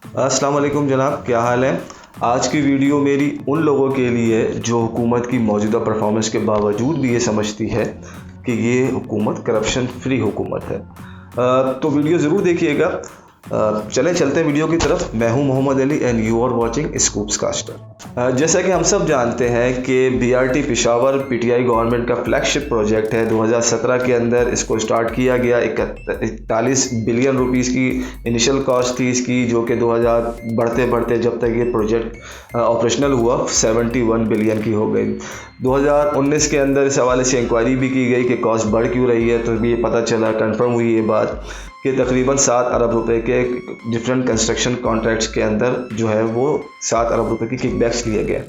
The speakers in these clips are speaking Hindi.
अस्सलाम वालेकुम जनाब, क्या हाल है। आज की वीडियो मेरी उन लोगों के लिए है जो हुकूमत की मौजूदा परफॉर्मेंस के बावजूद भी ये समझती है कि ये हुकूमत करप्शन फ्री हुकूमत है। तो वीडियो ज़रूर देखिएगा। चलते हैं वीडियो की तरफ। मैं हूं Mohammad Ali and you are watching scoops caster. जैसा कि हम सब जानते हैं कि बीआरटी पेशावर पीटीआई गवर्नमेंट का फ्लैगशिप प्रोजेक्ट है। 2017 के अंदर इसको स्टार्ट किया गया। 41 बिलियन रुपीस की इनिशियल कॉस्ट थी इसकी, जो कि 2000 बढ़ते बढ़ते जब तक ये प्रोजेक्ट ऑपरेशनल हुआ 71 बिलियन की हो गई। 2019 के अंदर इस हवाले से इंक्वायरी भी की गई कि कॉस्ट बढ़ क्यों रही है, तो भी ये पता चला, कंफर्म हुई ये बात कि तकरीबन 7 अरब रुपए के डिफरेंट कंस्ट्रक्शन कॉन्ट्रैक्ट्स के अंदर जो है वो 7 अरब रुपए की किकबैक्स लिए गए।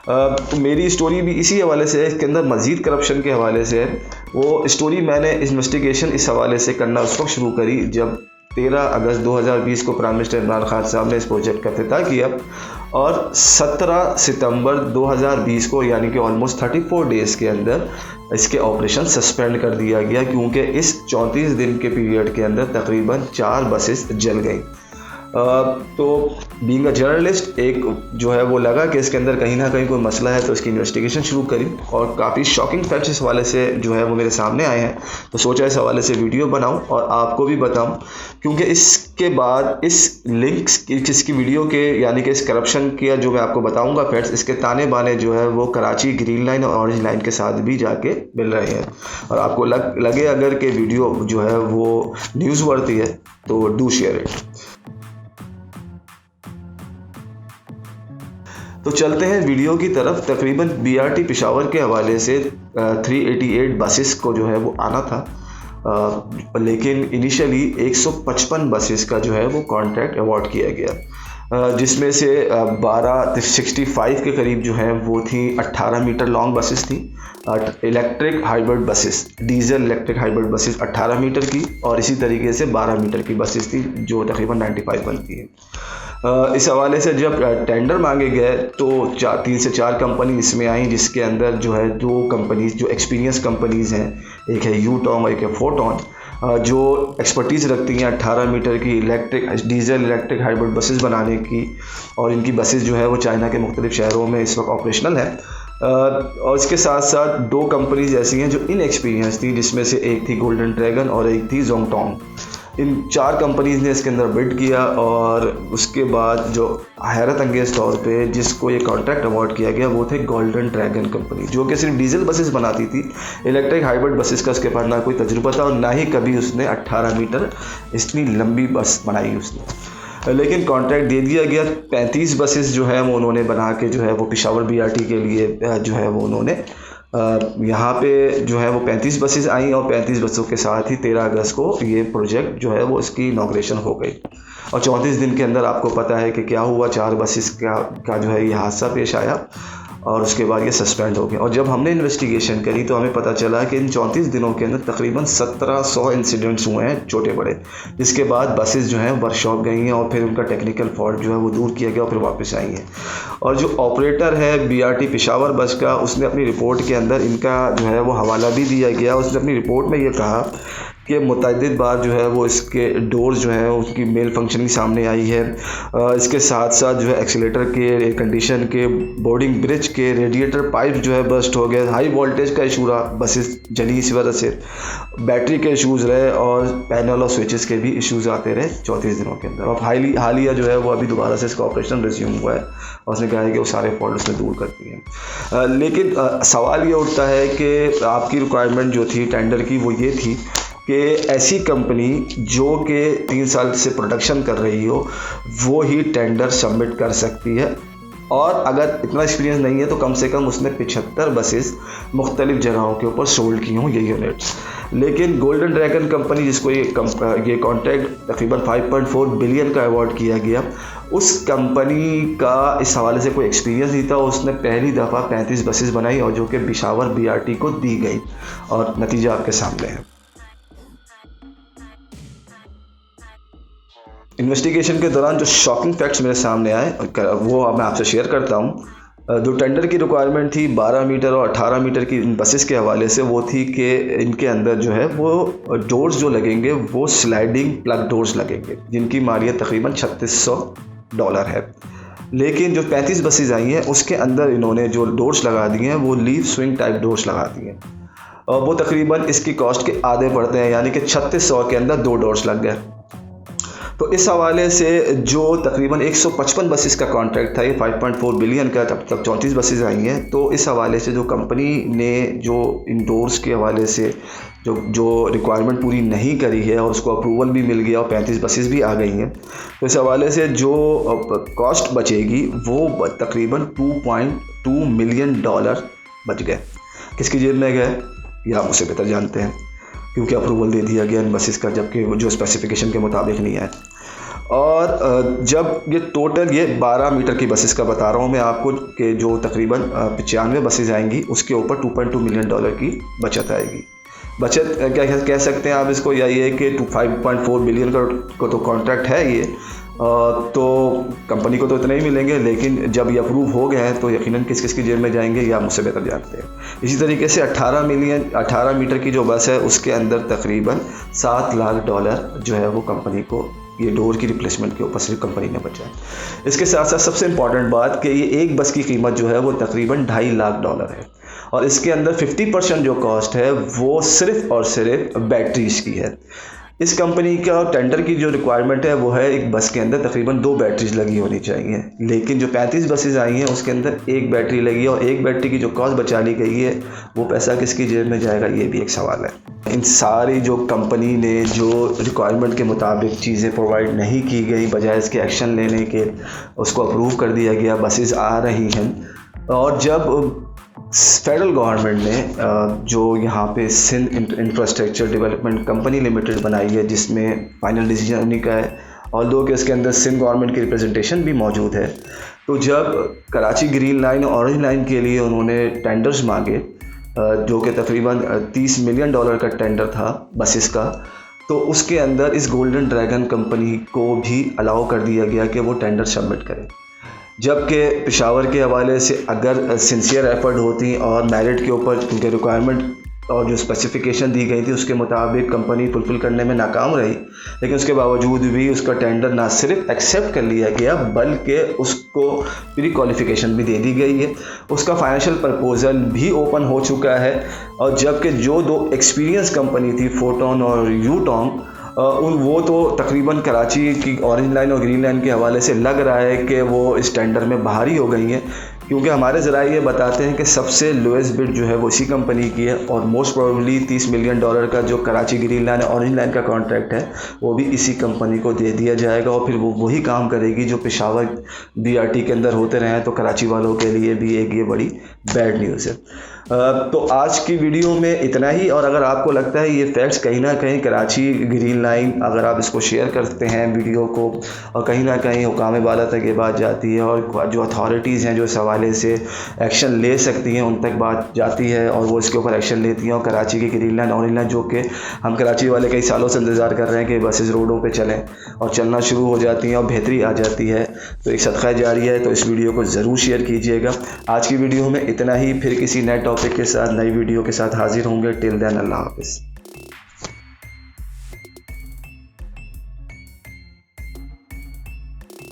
तो मेरी स्टोरी भी इसी हवाले से है, इसके अंदर मज़ीद करप्शन के हवाले से है। वो स्टोरी मैंने इन्वेस्टिगेशन इस हवाले से करना उस वक्त शुरू करी जब 13 अगस्त 2020 को प्राइम मिनिस्टर इमरान खान साहब ने इस प्रोजेक्ट का इफ्तिताह किया और 17 सितंबर 2020 को, यानी कि ऑलमोस्ट 34 डेज़ के अंदर इसके ऑपरेशन सस्पेंड कर दिया गया, क्योंकि इस 34 दिन के पीरियड के अंदर तकरीबन 4 बसेस जल गई। तो बीइंग अ जर्नलिस्ट एक जो है वो लगा कि इसके अंदर कहीं ना कहीं कोई मसला है, तो इसकी इन्वेस्टिगेशन शुरू करी और काफ़ी शॉकिंग फैक्ट्स इस हवाले से जो है वो मेरे सामने आए हैं। तो सोचा इस हवाले से वीडियो बनाऊं और आपको भी बताऊं, क्योंकि इसके बाद इस लिंक्स इसकी वीडियो के, यानी कि इस करप्शन के जो मैं आपको बताऊंगा फैक्ट्स, इसके ताने बाने जो है वो कराची ग्रीन लाइन और ऑरेंज लाइन के साथ भी जाके मिल रहे हैं। और आपको लगे अगर कि वीडियो जो है वो न्यूज़ वर्दी है तो डू शेयर इट। तो चलते हैं वीडियो की तरफ। तकरीबन बीआरटी पेशावर के हवाले से 388 बसेस को जो है वो आना था, लेकिन इनिशियली 155 बसेस का जो है वो कॉन्ट्रैक्ट अवार्ड किया गया, जिसमें से 65 के करीब जो है वो थी 18 मीटर लॉन्ग बसेस थी, electric hybrid buses, diesel electric hybrid buses 18 metre की, और इसी तरीके से 12 मीटर की बसेस थी जो तकरीबन 95 बनती है। इस हवाले से जब टेंडर मांगे गए तो 3 से 4 कंपनी इसमें आई, जिसके अंदर जो है 2 कंपनीज जो एक्सपीरियंस कंपनीज़ हैं, एक है यूटॉन और एक है फोटोन, जो एक्सपर्टीज़ रखती हैं 18 मीटर की डीजल इलेक्ट्रिक हाइब्रिड बसेस बनाने की, और इनकी बसेस जो है वो चाइना के मुख्तलिफ शहरों में इस वक्त ऑपरेशनल है। और इसके साथ साथ 2 कंपनीज ऐसी हैं जो इनएक्सपीरियंस थी, जिसमें से एक थी गोल्डन ड्रैगन और एक थी जोंगटोंग। इन 4 कंपनीज़ ने इसके अंदर बिड किया, और उसके बाद जो हैरत अंगेज़ तौर पे जिसको ये कॉन्ट्रैक्ट अवार्ड किया गया वो थे गोल्डन ड्रैगन कंपनी, जो कि सिर्फ डीजल बसेस बनाती थी। इलेक्ट्रिक हाइब्रिड बसेस का उसके पास ना कोई तजुर्बा था और ना ही कभी उसने 18 मीटर इतनी लंबी बस बनाई उसने। लेकिन कॉन्ट्रैक्ट दे दिया गया। 35 बसेस जो है वो उन्होंने बना के जो है वो पेशावर बीआरटी के लिए जो है वो उन्होंने यहाँ पे जो है वो 35 बसेस आई, और 35 बसों के साथ ही 13 अगस्त को ये प्रोजेक्ट जो है वो इसकी इनॉग्रेशन हो गई। और 34 दिन के अंदर आपको पता है कि क्या हुआ, 4 बसेस का जो है ये हादसा पेश आया और उसके बाद ये सस्पेंड हो गया। और जब हमने इन्वेस्टिगेशन करी तो हमें पता चला कि इन 34 दिनों के अंदर तकरीबन 1700 इंसिडेंट्स हुए हैं छोटे बड़े, जिसके बाद बसेस जो हैं वर्कशॉप गई हैं और फिर उनका टेक्निकल फॉल्ट जो है वो दूर किया गया और फिर वापस आई हैं। और जो ऑपरेटर है बीआरटी पेशावर बस का, उसने अपनी रिपोर्ट के अंदर इनका जो है वो हवाला भी दिया गया। उसने अपनी रिपोर्ट में ये कहा कि मुतअद्दिद बार जो है वो इसके डोर्स जो है उसकी मेल फंक्शनिंग सामने आई है। इसके साथ साथ जो है एक्सीलेटर के, एयर कंडीशन के, बोर्डिंग ब्रिज के, रेडिएटर पाइप जो है बस्ट हो गए, हाई वोल्टेज का इशू रहा, बसेस जली इस वजह से, बैटरी के इशूज़ रहे और पैनल और स्विचेस के भी इशूज़ आते रहे 34 दिनों के अंदर। और हालिया जो है वो अभी दोबारा से इसका ऑपरेशन रिज्यूम हुआ है और उसने कहा है कि वो सारे फॉल्ट उसने दूर कर दिए हैं। लेकिन सवाल ये उठता है कि आपकी रिक्वायरमेंट जो थी टेंडर की वो ये थी कि ऐसी कंपनी जो कि 3 साल से प्रोडक्शन कर रही हो वो ही टेंडर सबमिट कर सकती है, और अगर इतना एक्सपीरियंस नहीं है तो कम से कम उसने 75 बसेस मुख्तलिफ जगहों के ऊपर सोल्ड की हों ये यूनिट्स। लेकिन गोल्डन ड्रैगन कंपनी, जिसको ये कॉन्ट्रैक्ट तकरीबन 5.4 बिलियन का अवार्ड किया गया, उस कंपनी का इस हवाले से कोई एक्सपीरियंस नहीं था। उसने पहली दफ़ा 35 बसेस बनाई और जो कि पेशावर बीआरटी को दी गई, और नतीजा आपके सामने है। इन्वेस्टिगेशन के दौरान जो शॉकिंग फैक्ट्स मेरे सामने आए वो मैं आपसे शेयर करता हूँ। जो टेंडर की रिक्वायरमेंट थी 12 मीटर और 18 मीटर की इन बसेस के हवाले से, वो थी कि इनके अंदर जो है वो डोर्स जो लगेंगे वो स्लाइडिंग प्लग डोर्स लगेंगे, जिनकी मालियत तकरीबन 3600 डॉलर है। लेकिन जो 35 बसेज आई हैं उसके अंदर इन्होंने जो डोर्स लगा दिए हैं वो लीव स्विंग टाइप डोर्स लगा दिए हैं, और वो तकरीबन इसकी कॉस्ट के आधे पड़ते हैं, यानी कि 3600 के अंदर 2 डोर्स लग गए। तो इस हवाले से जो तकरीबन 155 बसेस का कॉन्ट्रैक्ट था, ये 5.4 बिलियन का, तब तक 34 बसेस आई हैं। तो इस हवाले से जो कंपनी ने जो इंडोर्स के हवाले से जो रिक्वायरमेंट पूरी नहीं करी है और उसको अप्रूवल भी मिल गया और 35 बसेस भी आ गई हैं, तो इस हवाले से जो कॉस्ट बचेगी वो तकरीबन 2.2 मिलियन डॉलर बच गए। किसकी जेब में गए ये आप मुझसे बेहतर जानते हैं, क्योंकि अप्रूवल दे दिया गया इन बसेस का, जबकि जो स्पेसिफिकेशन के मुताबिक नहीं है। और जब ये टोटल ये 12 मीटर की बसेस का बता रहा हूँ मैं आपको कि जो तकरीबन 95 बसेस आएंगी उसके ऊपर 2.2 मिलियन डॉलर की बचत आएगी। बचत क्या कह सकते हैं आप इसको, या ये कि 5.4 बिलियन का तो कॉन्ट्रैक्ट है ये, तो कंपनी को तो इतने ही मिलेंगे, लेकिन जब ये अप्रूव हो गए हैं तो यकीनन किस किस की जेब में जाएंगे ये आप मुझसे बेहतर जानते हैं। इसी तरीके से 18 मीटर की जो बस है उसके अंदर तकरीबन 7 लाख डॉलर जो है वो कंपनी को ये डोर की रिप्लेसमेंट के ऊपर सिर्फ कंपनी ने बचाया। इसके साथ साथ सबसे इम्पॉर्टेंट बात कि ये एक बस की कीमत जो है वो तकरीबन 2.5 लाख डॉलर है, और इसके अंदर 50% जो कॉस्ट है वो सिर्फ और सिर्फ बैटरीज की है। इस कंपनी का टेंडर की जो रिक्वायरमेंट है वो है एक बस के अंदर तकरीबन 2 बैटरीज लगी होनी चाहिए, लेकिन जो 35 बसेज आई हैं उसके अंदर 1 बैटरी लगी है, और 1 बैटरी की जो कॉस्ट बचा ली गई है वो पैसा किसकी जेब में जाएगा ये भी एक सवाल है। इन सारी जो कंपनी ने जो रिक्वायरमेंट के मुताबिक चीज़ें प्रोवाइड नहीं की गई, बजाय इसके एक्शन लेने के उसको अप्रूव कर दिया गया, बसेज आ रही हैं। और जब फेडरल गवर्नमेंट ने जो यहाँ पे Sindh infrastructure development company limited बनाई है, जिसमें फाइनल डिसीजन उन्हीं का है, और दो कि इसके अंदर सिंध गवर्नमेंट की रिप्रेजेंटेशन भी मौजूद है, तो जब कराची ग्रीन लाइन और ऑरेंज लाइन के लिए उन्होंने टेंडर्स मांगे, जो कि तकरीबन 30 मिलियन डॉलर का टेंडर था बसेस का, तो उसके अंदर इस गोल्डन ड्रैगन कंपनी को भी अलाउ कर दिया गया कि वो टेंडर सबमिट करें। जबकि पेशावर के हवाले से अगर सिंसियर एफर्ट होती और मेरिट के ऊपर उनके रिक्वायरमेंट और जो स्पेसिफिकेशन दी गई थी उसके मुताबिक कंपनी फुलफिल करने में नाकाम रही, लेकिन उसके बावजूद भी उसका टेंडर ना सिर्फ एक्सेप्ट कर लिया गया बल्कि उसको प्री क्वालिफिकेशन भी दे दी गई है। उसका फाइनेंशियल प्रपोजल भी ओपन हो चुका है, और जबकि जो 2 एक्सपीरियंस कंपनी थी फोटोन और यूटॉन्ग, वो तो तकरीबन कराची की ऑरेंज लाइन और ग्रीन लाइन के हवाले से लग रहा है कि वो इस टेंडर में बाहर ही हो गई हैं, क्योंकि हमारे ज़राए ये बताते हैं कि सबसे लोएस्ट बिड जो है वो इसी कंपनी की है, और मोस्ट प्रोबेबली 30 मिलियन डॉलर का जो कराची ग्रीन लाइन और ऑरेंज लाइन का कॉन्ट्रैक्ट है वो भी इसी कंपनी को दे दिया जाएगा, और फिर वो वही काम करेगी जो पेशावर BRT के अंदर होते रहे हैं। तो कराची वालों के लिए भी एक ये बड़ी बैड न्यूज़ है। तो आज की वीडियो में इतना ही, और अगर आपको लगता है ये फैक्ट्स कहीं ना कहीं कराची ग्रीन लाइन, अगर आप इसको शेयर करते हैं वीडियो को, और कहीं ना कहीं हुकाम बाला तक ये बात जाती है, और जो अथॉरिटीज़ हैं जो इस हवाले से एक्शन ले सकती हैं उन तक बात जाती है, और वो इसके ऊपर एक्शन लेती हैं, और कराची की ग्रीन लाइन ऑरेंज लाइन, जो कि हम कराची वाले कई सालों से इंतज़ार कर रहे हैं कि बसेस रोडों पर चलें और चलना शुरू हो जाती हैं और बेहतरी आ जाती है, तो एक सदका जारी है। तो इस वीडियो को ज़रूर शेयर कीजिएगा। आज की वीडियो में इतना ही, फिर किसी नए टॉपिक के साथ नई वीडियो के साथ हाजिर होंगे। टिल देन अल्लाह हाफ़िज़।